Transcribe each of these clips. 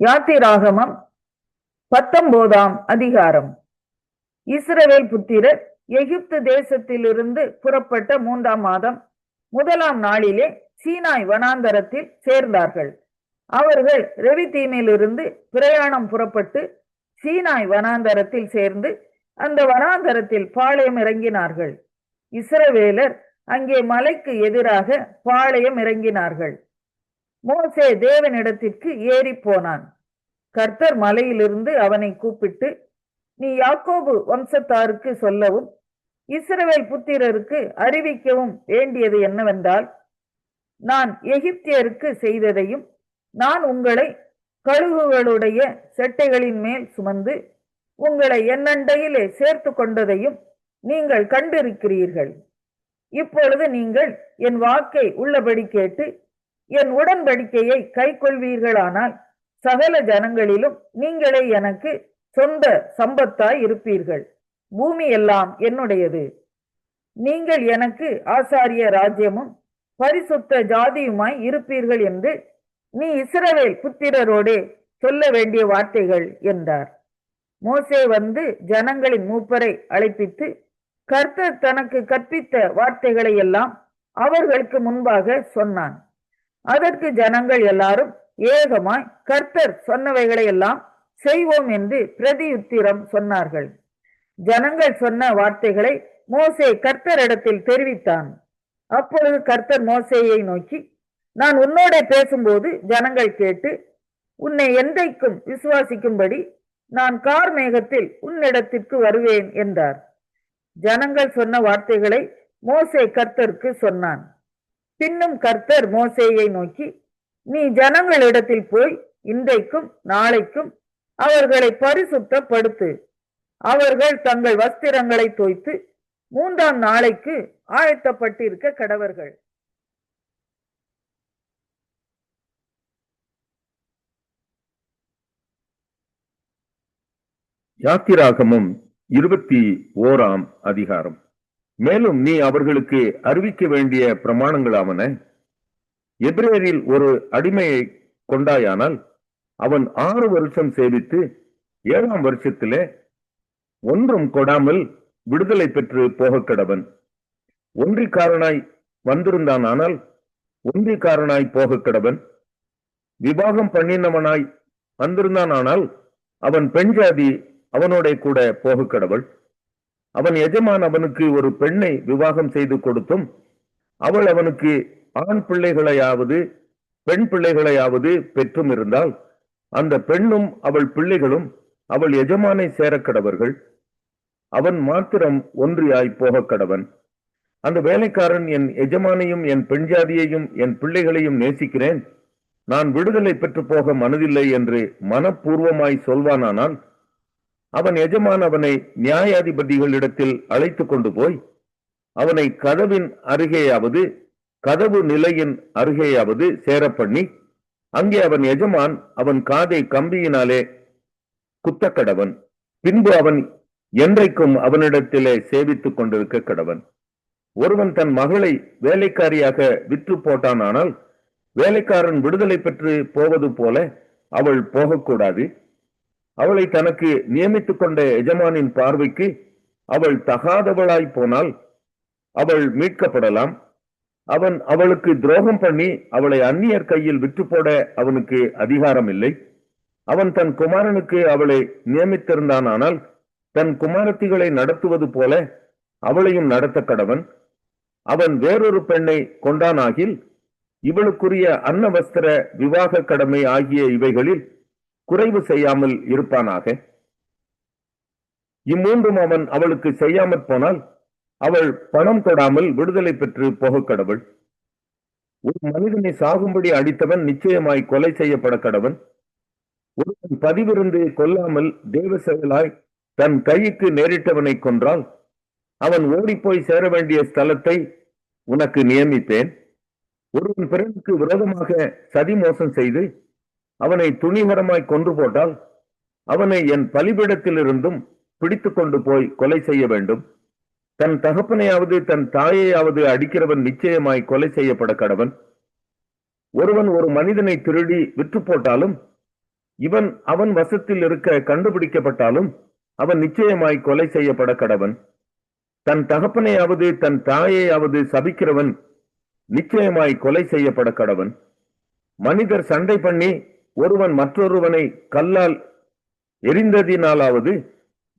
யாத்திராகமம் 19ஆம் அதிகாரம். இஸ்ரவேல் புத்திரர் எகிப்து தேசத்திலிருந்து புறப்பட்ட 3ஆம் மாதம் 1ஆம் நாளிலே சீனாய் வனாந்தரத்தில் சேர்ந்தார்கள். அவர்கள் ரெவிதீமிலிருந்து பிரயாணம் புறப்பட்டு சீனாய் வனாந்தரத்தில் சேர்ந்து அந்த வனாந்தரத்தில் பாளையம் இறங்கினார்கள். இஸ்ரவேலர் அங்கே மலைக்கு எதிராக பாளையம் இறங்கினார்கள். மோசே தேவனிடத்திற்கு ஏறி போனான். கர்த்தர் மலையிலிருந்து அவனை கூப்பிட்டு, நீ யாக்கோபு வம்சத்தாருக்கு சொல்லவும் இஸ்ரவேல் புத்திரருக்கு அறிவிக்கவும் வேண்டியது என்னவென்றால், நான் எகிப்தியருக்கு செய்ததையும் நான் உங்களை கழுகுகளுடைய செட்டைகளின் மேல் சுமந்து உங்களை என்னண்டையிலே சேர்த்து கொண்டதையும் நீங்கள் கண்டிருக்கிறீர்கள். இப்பொழுது நீங்கள் என் வாக்கை உள்ளபடி கேட்டு என் உடன்படிக்கையை கை கொள்வீர்களானால் சகல ஜனங்களிலும் நீங்களே எனக்கு சொந்த சம்பத்தாய் இருப்பீர்கள். பூமி எல்லாம் என்னுடையது. நீங்கள் எனக்கு ஆசாரிய ராஜ்யமும் பரிசுத்த ஜாதியுமாய் இருப்பீர்கள் என்று நீ இஸ்ரவேல் புத்திரரோடே சொல்ல வேண்டிய வார்த்தைகள் என்றார். மோசே வந்து ஜனங்களின் மூப்பரை அழைப்பித்து கர்த்தர் தனக்கு கற்பித்த வார்த்தைகளை எல்லாம் அவர்களுக்கு முன்பாக சொன்னான். அதற்கு ஜனங்கள் எல்லாரும் ஏகமாய் கர்த்தர் சொன்னவைகளை எல்லாம் செய்வோம் என்று பிரதியுத்திரம் சொன்னார்கள். ஜனங்கள் சொன்ன வார்த்தைகளை மோசே கர்த்தரிடத்தில் தெரிவித்தான். அப்பொழுது கர்த்தர் மோசேயை நோக்கி, நான் உன்னோட பேசும்போது ஜனங்கள் கேட்டு உன்னை என்றைக்கும் விசுவாசிக்கும்படி நான் கார்மேகத்தில் உன்னிடத்திற்கு வருவேன் என்றார். ஜனங்கள் சொன்ன வார்த்தைகளை மோசே கர்த்தருக்கு சொன்னான். பின்னும் கர்த்தர் மோசேயை நோக்கி, நீ ஜனங்களிடத்தில் போய் இன்றைக்கும் நாளைக்கும் அவர்களை பரிசுத்தப்படுத்து. அவர்கள் தங்கள் வஸ்திரங்களை தோய்த்து 3ஆம் நாளைக்கு ஆயத்தப்பட்டிருக்க கடவர்கள். யாத்திராகமம் 21ஆம் அதிகாரம். மேலும் நீ அவர்களுக்கு அறிவிக்க வேண்டிய பிரமாணங்களாவன, எபிரேயரில் ஒரு அடிமையை கொண்டாயானால் அவன் 6 வருஷம் சேவித்து 7ஆம் வருஷத்திலே ஒன்றும் கொடாமல் விடுதலை பெற்று போக கடவன். ஒன்றிக்காரனாய் வந்திருந்தானால் ஒன்றிக்காரனாய் போக கடவன். விவாகம் பண்ணினவனாய் வந்திருந்தானால் அவன் பெண் ஜாதி அவனோட கூட போக கடவள். அவன் எஜமான் அவனுக்கு ஒரு பெண்ணை விவாகம் செய்து கொடுத்தும் அவள் அவனுக்கு ஆண் பிள்ளைகளையாவது பெண் பிள்ளைகளையாவது பெற்றும் இருந்தால் அந்த பெண்ணும் அவள் பிள்ளைகளும் அவள் எஜமானை சேர கடவர்கள். அவன் மாத்திரம் ஒன்றியாய் போக கடவன். அந்த வேலைக்காரன் என் எஜமானையும் என் பெண் ஜாதியையும் என் பிள்ளைகளையும் நேசிக்கிறேன், நான் விடுதலை பெற்று போக மனதில்லை என்று மனப்பூர்வமாய் சொல்வானானால் அவன் எஜமான் அவனை நியாயாதிபதிகளிடத்தில் அழைத்து கொண்டு போய் அவனை கதவின் அருகேயாவது கதவு நிலையின் அருகேயாவது சேரப்பண்ணி அங்கே அவன் எஜமான் அவன் காதை கம்பியினாலே குத்த கடவன். பின்பு அவன் என்றைக்கும் அவனிடத்திலே சேவித்துக் கொண்டிருக்க கடவன். ஒருவன் தன் மகளை வேலைக்காரியாக விற்று போட்டானால் வேலைக்காரன் விடுதலை பெற்று போவது போல அவள் போகக்கூடாது. அவளை தனக்கு நியமித்துக் கொண்ட எஜமானின் பார்வைக்கு அவள் தகாதவளாய் போனால் அவள் மீட்கப்படலாம். அவன் அவளுக்கு துரோகம் பண்ணி அவளை அந்நியர் கையில் விற்று போட அவனுக்கு அதிகாரம் இல்லை. அவன் தன் குமாரனுக்கு அவளை நியமித்திருந்தானால் தன் குமாரத்திகளை நடத்துவது போல அவளையும் நடத்த கடவன். அவன் வேறொரு பெண்ணை கொண்டானாகில் இவளுக்குரிய அன்னவஸ்திர விவாக கடமை ஆகிய இவைகளில் குறைவு செய்யாமல் இருப்பானாக. இம்மூன்றும் அவன் அவளுக்கு செய்யாமற் போனால் அவள் பணம் கொடாமல் விடுதலை பெற்று போக கடவள். ஒரு மனிதனை சாகும்படி அடித்தவன் நிச்சயமாய் கொலை செய்யப்பட கடவன். ஒருவன் பதிவிருந்து கொல்லாமல் தேவ செயலாய் தன் கைக்கு நேரிட்டவனை கொன்றால் அவன் ஓடிப்போய் சேர வேண்டிய ஸ்தலத்தை உனக்கு நியமிப்பேன். ஒருவன் பிறனுக்கு விரோதமாக சதி மோசம் செய்து அவனை துணிகரமாய் கொன்று போட்டால் அவனை என் பலிபீடத்திலிருந்தும் பிடித்து கொண்டு போய் கொலை செய்ய வேண்டும். தன் தகப்பனையாவது தன் தாயையாவது அடிக்கிறவன் நிச்சயமாய் கொலை செய்யப்பட கடவன். ஒருவன் ஒரு மனிதனை திருடி விற்று போட்டாலும் இவன் அவன் வசத்தில் இருக்க கண்டுபிடிக்கப்பட்டாலும் அவன் நிச்சயமாய் கொலை செய்யப்பட கடவன். தன் தகப்பனையாவது தன் தாயையாவது சபிக்கிறவன் நிச்சயமாய் கொலை செய்யப்பட கடவன். மனிதர் சண்டை பண்ணி ஒருவன் மற்றொருவனை கல்லால் எரிந்ததினாலாவது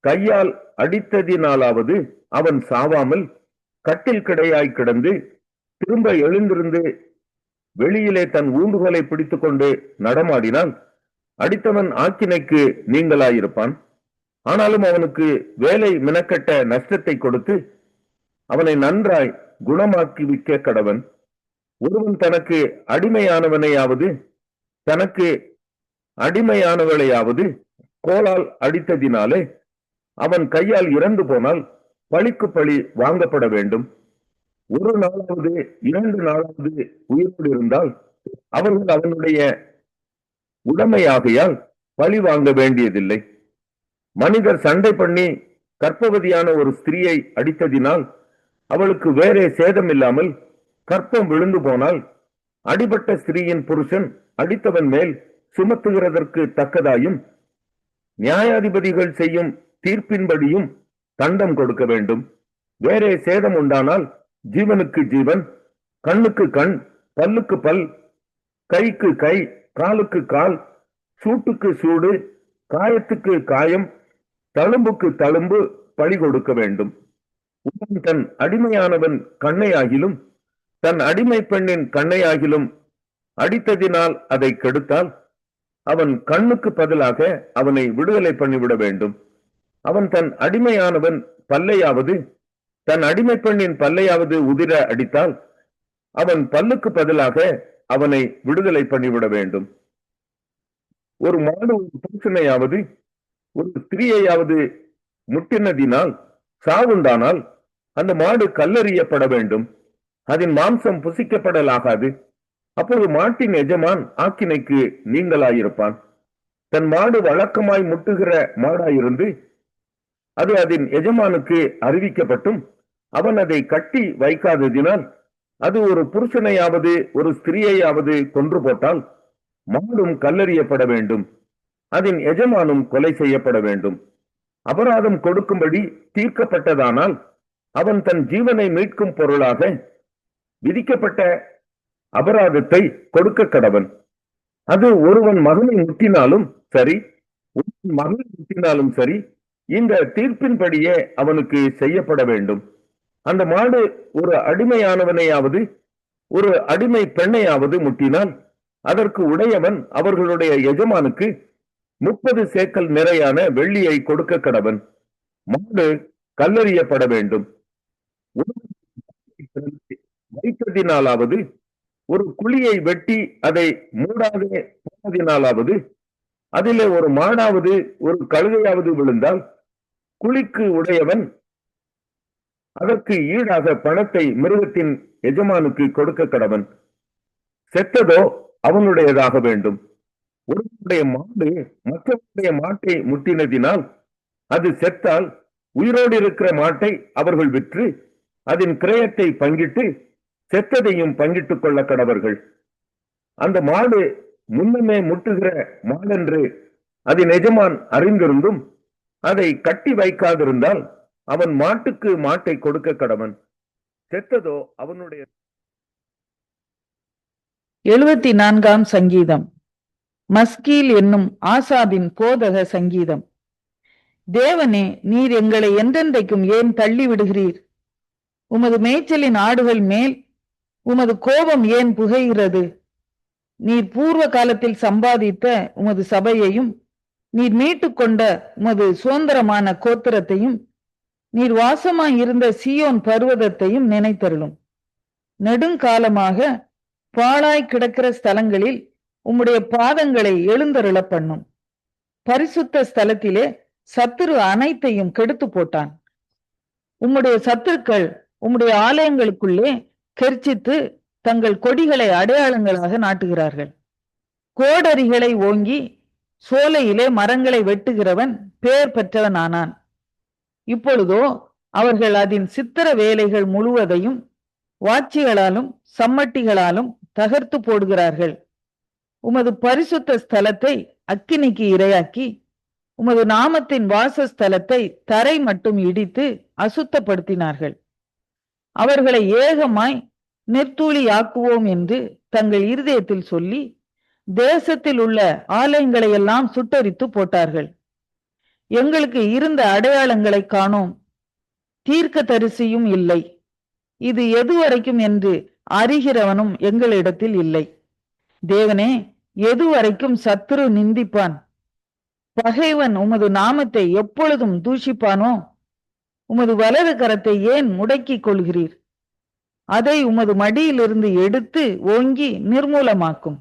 கையால் அடித்ததினாலாவது அவன் சாவாமல் கட்டில் கிடையாய் கிடந்து திரும்ப எழுந்திருந்து வெளியிலே தன் ஊண்டுகளை பிடித்துக் கொண்டு நடமாடினால் அடித்தவன் ஆக்கினைக்கு நீங்களாயிருப்பான். ஆனாலும் அவனுக்கு வேலை மினக்கட்ட நஷ்டத்தை கொடுத்து அவனை நன்றாய் குணமாக்கி விற்க கடவன். ஒருவன் தனக்கு அடிமையானவனையாவது தனக்கு அடிமையானவளையாவது கோலால் அடித்ததினாலே அவன் கையால் இறந்து போனால் பழிக்கு பழி வாங்கப்பட வேண்டும். ஒரு நாளாவது 2 நாளாவது உயிரோடு இருந்தால் அவர்கள் அவனுடைய உடைமையாகையால் பழி வாங்க வேண்டியதில்லை. மனிதர் சண்டை பண்ணி கர்ப்பவதியான ஒரு ஸ்திரீயை அடித்ததினால் அவளுக்கு வேறே சேதம் இல்லாமல் கற்பம் விழுந்து போனால் அடிபட்ட ஸ்திரீயின் புருஷன் அடித்தவன் மேல் சுமத்துகிறதற்கு தக்கதாயும் நியாயாதிபதிகள் செய்யும் தீர்ப்பின்படியும் தண்டம் கொடுக்க வேண்டும். வேறே சேதம் உண்டானால் ஜீவனுக்கு ஜீவன், கண்ணுக்கு கண், பல்லுக்கு பல், கைக்கு கை, காலுக்கு கால், சூட்டுக்கு சூடு, காயத்துக்கு காயம், தழும்புக்கு தழும்பு பழி கொடுக்க வேண்டும். ஒருவன் தன் அடிமையானவன் கண்ணையாகிலும் தன் அடிமை பெண்ணின் கண்ணையாகிலும் அடித்ததினால் அதை கெடுத்தால் அவன் கண்ணுக்கு பதிலாக அவனை விடுதலை பண்ணிவிட வேண்டும். அவன் தன் அடிமையானவன் பல்லையாவது தன் அடிமை பெண்ணின் பல்லையாவது உதிர அடித்தால் அவன் பல்லுக்கு பதிலாக அவனை விடுதலை பண்ணிவிட வேண்டும். ஒரு மாடு ஒரு புருஷனையாவது ஒரு ஸ்திரீயையாவது முட்டினதினால் சாவுண்டானால் அந்த மாடு கல்லெறியப்பட வேண்டும். அதன் மாம்சம் புசிக்கப்படலாகாது. அப்போது மாட்டின் எஜமான் ஆக்கினைக்கு நீங்களாயிருப்பான். தன் மாடு வழக்கமாய் முட்டுகிற மாடாயிருந்து அது அதன் எஜமானுக்கு அறிவிக்கப்பட்டும் அவன் அதை கட்டி வைக்காததினால் அது ஒரு புருஷனையாவது ஒரு ஸ்திரீயையாவது கொன்று போட்டால் மாடும் கல்லெறியப்பட வேண்டும். அதன் எஜமானும் கொலை செய்யப்பட வேண்டும். அபராதம் கொடுக்கும்படி தீர்க்கப்பட்டதானால் அவன் தன் ஜீவனை மீட்கும் பொருளாக விதிக்கப்பட்ட அபராதத்தை கொடுக்க கடவன். அது ஒருவன் மகனை முட்டினாலும் சரி, ஒருவன் மகளை முட்டினாலும் சரி, இந்த தீர்ப்பின்படியே அவனுக்கு செய்யப்பட வேண்டும். அந்த மாடு ஒரு அடிமையானவனையாவது ஒரு அடிமை பெண்ணையாவது முட்டினால் அதற்கு உடையவன் அவர்களுடைய எஜமானுக்கு 30 சேக்கல் நிறையான வெள்ளியை கொடுக்க கடவன். மாடு கல்லெறியப்பட வேண்டும். வைத்ததினாலாவது ஒரு குழியை வெட்டி அதை மூடாதே போனதினாலாவது அதிலே ஒரு மாடாவது ஒரு கழுதையாவது விழுந்தால் குழிக்கு உடையவன் அதற்கு ஈடாக பணத்தை மிருகத்தின் எஜமானுக்கு கொடுக்க கடவன். செத்ததோ அவனுடையதாக வேண்டும். ஒருவனுடைய மாடு மற்றவனுடைய மாட்டை முட்டினதினால் அது செத்தால் உயிரோடு இருக்கிற மாட்டை அவர்கள் விற்று அதன் கிரயத்தை பங்கிட்டு செத்ததையும் பங்கிட்டுக் கொள்ள கடவர்கள். அந்த மாடு முன்னமே முட்டுகிற மாடென்று அதன் எஜமான் அறிந்திருந்தும் அதை கட்டி வைக்காதிருந்தால் அவன் மாட்டுக்கு மாட்டை கொடுக்க கடவன். செத்ததோ அவனுடைய. 74ஆம் சங்கீதம். மஸ்கீல் என்னும் ஆசாபின் போதக சங்கீதம். தேவனே, நீர் எங்களை என்றென்றைக்கும் ஏன் தள்ளி விடுகிறீர்? உமது மேய்ச்சலின் ஆடுகள் மேல் உமது கோபம் ஏன் புகைகிறது? நீர் பூர்வ காலத்தில் சம்பாதித்த உமது சபையையும் நீர் மீட்டுக்கொண்ட உமது சுதந்திரமான கோத்திரத்தையும் நீர் வாசமாய் இருந்த சீயோன் பர்வதத்தையும் நினைத்தருளும். நெடுங்காலமாக பாழாய் கிடக்கிற ஸ்தலங்களில் உம்முடைய பாதங்களை எழுந்தருள பண்ணும். பரிசுத்த ஸ்தலத்திலே சத்துரு அனைத்தையும் கெடுத்து போட்டான். உம்முடைய சத்துருக்கள் உம்முடைய ஆலயங்களுக்குள்ளே கெர்ச்சித்து தங்கள் கொடிகளை அடையாளங்களாக நாட்டுகிறார்கள். கோடரிகளை ஓங்கி சோலையிலே மரங்களை வெட்டுகிறவன் பேர் பெற்றவன் ஆனான். இப்பொழுதோ அவர்கள் அதன் சித்திர வேலைகள் முழுவதையும் வாட்சிகளாலும் சம்மட்டிகளாலும் தகர்த்து போடுகிறார்கள். உமது பரிசுத்த ஸ்தலத்தை அக்கினிக்கு இரையாக்கி உமது நாமத்தின் வாசஸ்தலத்தை தரை மட்டும் இடித்து அசுத்தப்படுத்தினார்கள். அவர்களை ஏகமாய் நெற்தூளியாக்குவோம் என்று தங்கள் இருதயத்தில் சொல்லி தேசத்தில் உள்ள ஆலயங்களை எல்லாம் சுட்டரித்து போட்டார்கள். எங்களுக்கு இருந்த அடையாளங்களை காணோம், தீர்க்க தரிசியும் இல்லை, இது எதுவரைக்கும் என்று அறிகிறவனும் எங்களிடத்தில் இல்லை. தேவனே, எதுவரைக்கும் சத்துரு நிந்திப்பான்? பகைவன் உமது நாமத்தை எப்பொழுதும் தூஷிப்பானோ? உமது வலது கரத்தை ஏன் முடக்கிக் கொள்கிறீர்? அதை உமது மடியிலிருந்து எடுத்து ஓங்கி நிர்மூலமாக்கும்.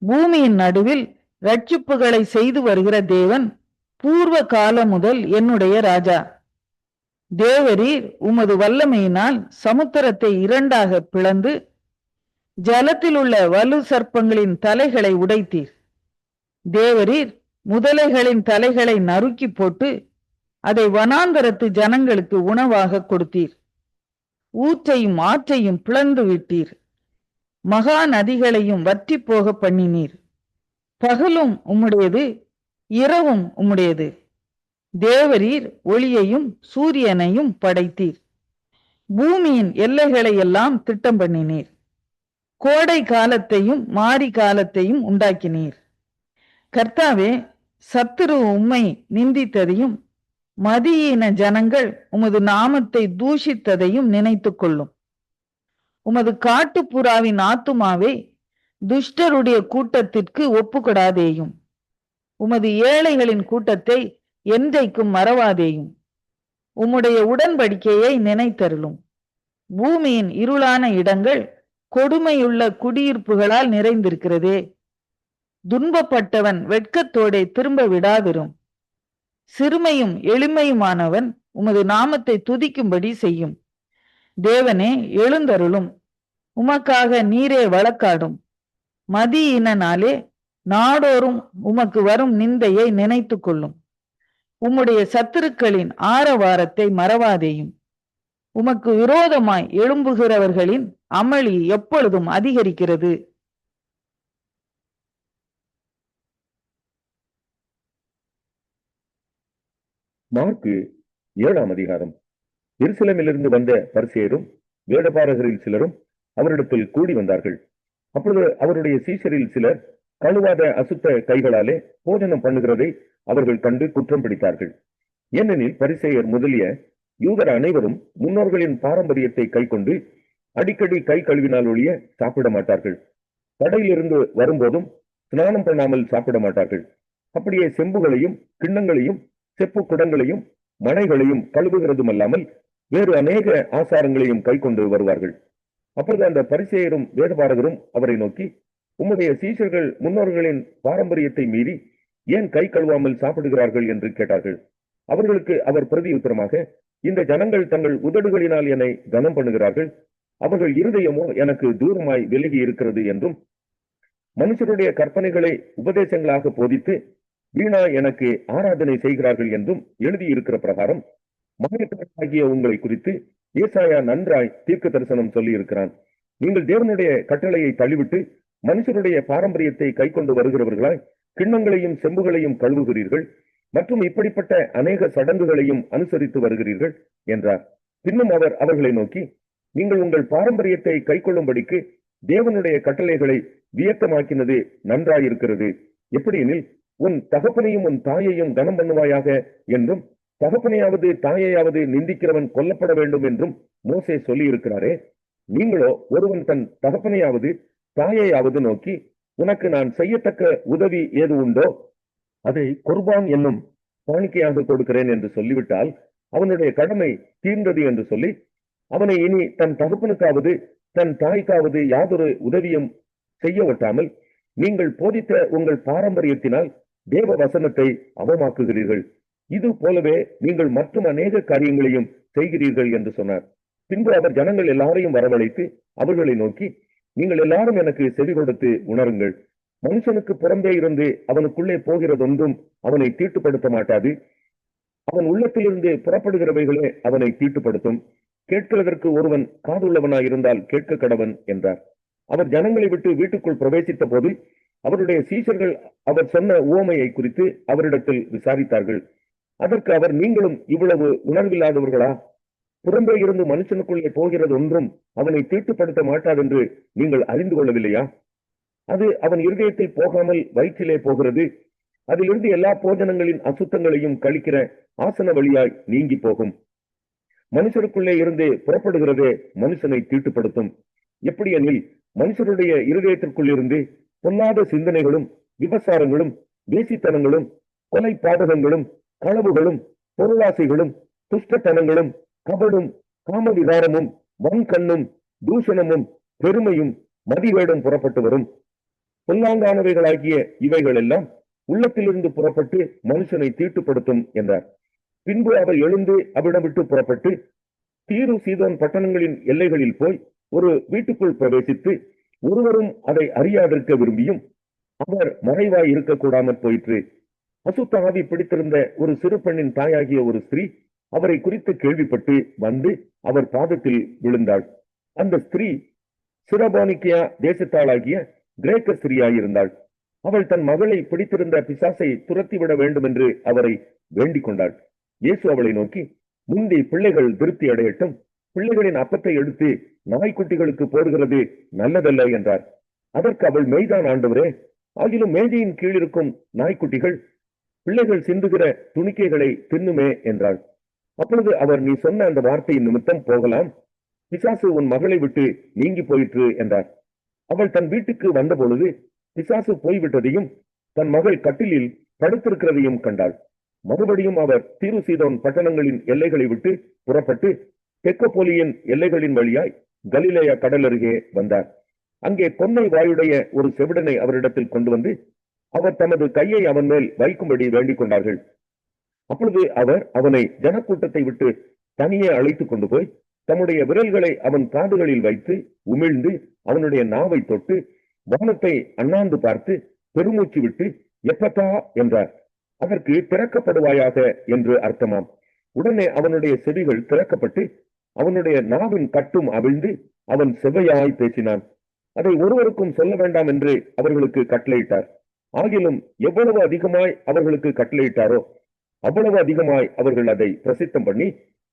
பூமியின் நடுவில் ரட்சிப்புகளை செய்து வருகிற தேவன் பூர்வ காலம் முதல் என்னுடைய ராஜா. தேவரீர் உமது வல்லமையினால் சமுத்திரத்தை இரண்டாக பிளந்து ஜலத்தில் உள்ள வலு சர்ப்பங்களின் தலைகளை உடைத்தீர். தேவரீர் முதலைகளின் தலைகளை நறுக்கி போட்டு அதை வனாந்தரத்து ஜனங்களுக்கு உணவாக கொடுத்தீர். ஊற்றையும் ஆற்றையும் பிளந்து விட்டீர். மகா நதிகளையும் வற்றி போக பண்ணினீர். பகலும் உம்முடையது, இரவும் உம்முடையது. தேவரீர் ஒளியையும் சூரியனையும் படைத்தீர். பூமியின் எல்லைகளை எல்லாம் திட்டம் பண்ணினீர். கோடை காலத்தையும் மாரி காலத்தையும் உண்டாக்கினீர். கர்த்தாவே, சத்துரு உம்மை நிந்தித்ததையும் மதியீன ஜனங்கள் உமது நாமத்தை தூஷித்ததையும் நினைத்து கொள்ளும். உமது காட்டுப்புறாவின் ஆத்துமாவை துஷ்டருடைய கூட்டத்திற்கு ஒப்புக்கொடாதேயும். உமது ஏழைகளின் கூட்டத்தை என்றைக்கும் மறவாதேயும். உம்முடைய உடன்படிக்கையை நினைத்தருளும். பூமியின் இருளான இடங்கள் கொடுமையுள்ள குடியிருப்புகளால் நிறைந்திருக்கிறதே. துன்பப்பட்டவன் வெட்கத்தோடே திரும்ப விடாதிரும். சிறுமையும் எளிமையுமானவன் உமது நாமத்தை துதிக்கும்படி செய்யும். தேவனே, எழுந்தருளும். உமக்காக நீரே வழக்காடும். மதியினாலே நாடோறும் உமக்கு வரும் நிந்தையை நினைத்து கொள்ளும். உம்முடைய சத்துருக்களின் ஆரவாரத்தை மறவாதேயும். உமக்கு விரோதமாய் எழும்புகிறவர்களின் அமளி எப்பொழுதும் அதிகரிக்கிறது. மார்க்கு 7ஆம் அதிகாரம். எருசலேமிலிருந்து வந்த பரிசேயரும் வேதபாரகரில் சிலரும் அவரிடத்தில் கூடி வந்தார்கள். அப்பொழுது அவருடைய சீஷரில் சிலர் கழுவாத அசுத்த கைகளாலே போஜனம் பண்ணுகிறதை அவர்கள் கண்டு குற்றம் பிடித்தார்கள். ஏனெனில் பரிசேயர் முதலிய யூதர் அனைவரும் முன்னோர்களின் பாரம்பரியத்தை கை கொண்டு அடிக்கடி கை கழுவினால் ஒழிய சாப்பிட மாட்டார்கள். கடையிலிருந்து வரும்போதும் ஸ்நானம் பண்ணாமல் சாப்பிட மாட்டார்கள். அப்படியே செம்புகளையும் கிண்ணங்களையும் செப்பு குடங்களையும் மனைகளையும் கழுவுகிறதும் அல்லாமல் வேறு அநேக ஆசாரங்களையும் கை கொண்டு வருவார்கள். அப்பொழுது அந்த பரிசேயரும் வேதபாரகரும் அவரை நோக்கி, உம்முடைய சீஷர்கள் முன்னோர்களின் பாரம்பரியத்தை மீறி ஏன் கை கழுவாமல் சாப்பிடுகிறார்கள் என்று கேட்டார்கள். அவர்களுக்கு அவர் பிரதியுத்தரமாக, இந்த ஜனங்கள் தங்கள் உதடுகளினால் என்னை கனம் பண்ணுகிறார்கள், அவர்கள் இருதயமோ எனக்கு தூரமாய் விலகி இருக்கிறது என்றும், மனுஷருடைய கற்பனைகளை உபதேசங்களாக போதித்து வீணா எனக்கு ஆராதனை செய்கிறார்கள் என்றும் எழுதியிருக்கிற பிரகாரம் மனிதர்களாகிய உங்களை குறித்து ஏசாயா நன்றாய் தீர்க்க தரிசனம் சொல்லி இருக்கிறான். நீங்கள் தேவனுடைய கட்டளையை தள்ளிவிட்டு மனுஷருடைய பாரம்பரியத்தை கை கொண்டு வருகிறவர்களாய் கிண்ணங்களையும் செம்புகளையும் கழுவுகிறீர்கள் மற்றும் இப்படிப்பட்ட அநேக சடங்குகளையும் அனுசரித்து வருகிறீர்கள் என்றார். பின்னும் அவர் அவர்களை நோக்கி, நீங்கள் உங்கள் பாரம்பரியத்தை கை கொள்ளும்படிக்கு தேவனுடைய கட்டளைகளை வியத்தமாக்கினது நன்றாயிருக்கிறது. எப்படியெனில், உன் தகப்பனையும் உன் தாயையும் கனம் பண்ணுவாயாக என்றும் தகப்பனையாவது தாயையாவது நிந்திக்கிறவன் கொல்லப்பட வேண்டும் என்றும் மோசே சொல்லி இருக்கிறாரே. நீங்களோ ஒருவன் தன் தகப்பனையாவது தாயையாவது நோக்கி, உனக்கு நான் செய்யத்தக்க உதவி ஏது உண்டோ அதை குர்பான் என்னும் காணிக்கையாக கொடுக்கிறேன் என்று சொல்லிவிட்டால் அவனுடைய கடமை தீர்ந்தது என்று சொல்லி அவனை இனி தன் தகப்பனுக்காவது தன் தாய்க்காவது யாதொரு உதவியும் செய்ய ஒட்டாமல் நீங்கள் போதித்த உங்கள் பாரம்பரியத்தினால் தேவ வசனத்தை அவமாக்குகிறீர்கள். இது போலவே நீங்கள் மற்றும் அநேக காரியங்களையும் செய்கிறீர்கள் என்று சொன்னார். பின்பு அவர் ஜனங்கள் எல்லாரையும் வரவழைத்து அவர்களை நோக்கி, நீங்கள் எல்லாரும் எனக்கு செவி கொடுத்து உணருங்கள். மனுஷனுக்கு புறம்பே இருந்து அவனுக்குள்ளே போகிறதொன்றும் அவனை தீட்டுப்படுத்த மாட்டாது. அவன் உள்ளத்திலிருந்து புறப்படுகிறவைகளே அவனை தீட்டுப்படுத்தும். கேட்கிறதற்கு ஒருவன் காதுள்ளவனாயிருந்தால் கேட்க கடவன் என்றார். அவர் ஜனங்களை விட்டு வீட்டுக்குள் பிரவேசித்த போது அவருடைய சீஷர்கள் அவர் சொன்ன உவமையை குறித்து அவரிடத்தில் விசாரித்தார்கள். அதற்கு அவர், நீங்களும் இவ்வளவு உணர்வில்லாதவர்களா? புறம்பே இருந்து மனுஷனுக்குள்ளே போகிறது ஒன்றும் அவனை தீட்டுப்படுத்த மாட்டாதென்று நீங்கள் அறிந்து கொள்ளவில்லையா? அது அவன் இருதயத்தில் போகாமல் வயிற்றிலே போகிறது. அதிலிருந்து எல்லா போஜனங்களின் அசுத்தங்களையும் கழிக்கிற ஆசன வழியாய் நீங்கி போகும். மனுஷருக்குள்ளே இருந்து புறப்படுகிறதே மனுஷனை தீட்டுப்படுத்தும். எப்படியெனில், மனுஷருடைய இருதயத்திற்குள் இருந்து பொல்லாத சிந்தனைகளும், விபசாரங்களும், வேசித்தனங்களும், கொலை பாதகங்களும், களவுகளும், பொருளாசைகளும், துஷ்டத்தனங்களும், கபடும், காமவிகாரமும், வன்கண்ணும், தூஷணமும், பெருமையும், மதிவேடும் புறப்பட்டு வரும். பொல்லாங்கானவைகளாகிய இவைகள் எல்லாம் உள்ளத்திலிருந்து புறப்பட்டு மனுஷனை தீட்டுப்படுத்தும் என்றார். பின்பு அவர் எழுந்து அவிடம் விட்டு புறப்பட்டு தீரு சீதோன் பட்டணங்களின் எல்லைகளில் போய் ஒரு வீட்டுக்குள் பிரவேசித்து ஒருவரும் அதை அறியாதிருக்க விரும்பியும் அவர் மறைவாய் இருக்கக்கூடாமற் போயிற்று. அசுத்த ஆவி பிடித்திருந்த ஒரு சிறு பெண்ணின் தாயாகிய ஒரு ஸ்திரீ அவரை குறித்து கேள்விப்பட்டு வந்து அவர் பாதத்தில் விழுந்தாள். அந்த ஸ்திரீ சிரபானிக்கியா தேசத்தாளாகிய கிரேக்க ஸ்திரீயாயிருந்தாள். அவள் தன் மகளை பிடித்திருந்த பிசாசை துரத்திவிட வேண்டும் என்று அவரை வேண்டிக் கொண்டாள். இயேசு அவளை நோக்கி, முந்தி பிள்ளைகள் திருப்தி அடையட்டும், பிள்ளைகளின் அப்பத்தை எடுத்து நாய்க்குட்டிகளுக்கு போடுகிறது நல்லதல்ல என்றார். அதற்கு அவள், மெய்தான் ஆண்டவரே, ஆகிலும் மேஜையின் கீழ் இருக்கும் நாய்க்குட்டிகள் பிள்ளைகள் சிந்துகிற துணிக்கைகளை தின்னுமே என்றாள். அப்பொழுது அவர், நீ சொன்ன அந்த வார்த்தையின் நிமித்தம் போகலாம், பிசாசு உன் மகளை விட்டு நீங்கி போயிற்று என்றார். அவள் தன் வீட்டுக்கு வந்த பொழுது பிசாசு போய்விட்டதையும் தன் மகள் கட்டிலில் படுத்திருக்கிறதையும் கண்டாள். மறுபடியும் அவர் தீரு சீதோன் பட்டணங்களின் எல்லைகளை விட்டு புறப்பட்டு தெக்கப்போலியின் எல்லைகளின் வழியாய் கலிலேயா கடல் அருகே வந்தார். அங்கே கொன்னை வாயுடைய ஒரு செவிடனை அவரிடத்தில் கொண்டு வந்து அவர் தமது கையை அவன் மேல் வைக்கும்படி வேண்டிக் கொண்டார்கள். அப்பொழுது அவர் அவனை ஜனக்கூட்டத்தை விட்டு தனியே அழைத்துக் கொண்டு போய் தம்முடைய விரல்களை அவன் காதுகளில் வைத்து உமிழ்ந்து அவனுடைய நாவை தொட்டு வானத்தை அண்ணாந்து பார்த்து பெருமூச்சு விட்டு எப்பத்தா என்றார். அதற்கு திறக்கப்படுவாயாக என்று அர்த்தமாம். உடனே அவனுடைய செவிகள் திறக்கப்பட்டு அவனுடைய நாவின் கட்டும் அவிழ்ந்து அவன் செவ்வையாய் பேசினான். அதை ஒருவருக்கும் சொல்ல வேண்டாம் என்று அவர்களுக்கு கட்டளையிட்டார். ஆகிலும் எவ்வளவு அதிகமாய் அவர்களுக்கு கட்டளையிட்டாரோ அவ்வளவு அதிகமாய் அவர்கள் அதை பிரசித்தம் பண்ணி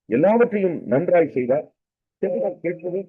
எல்லாவற்றையும் நன்றாய் செய்தார். கேட்பது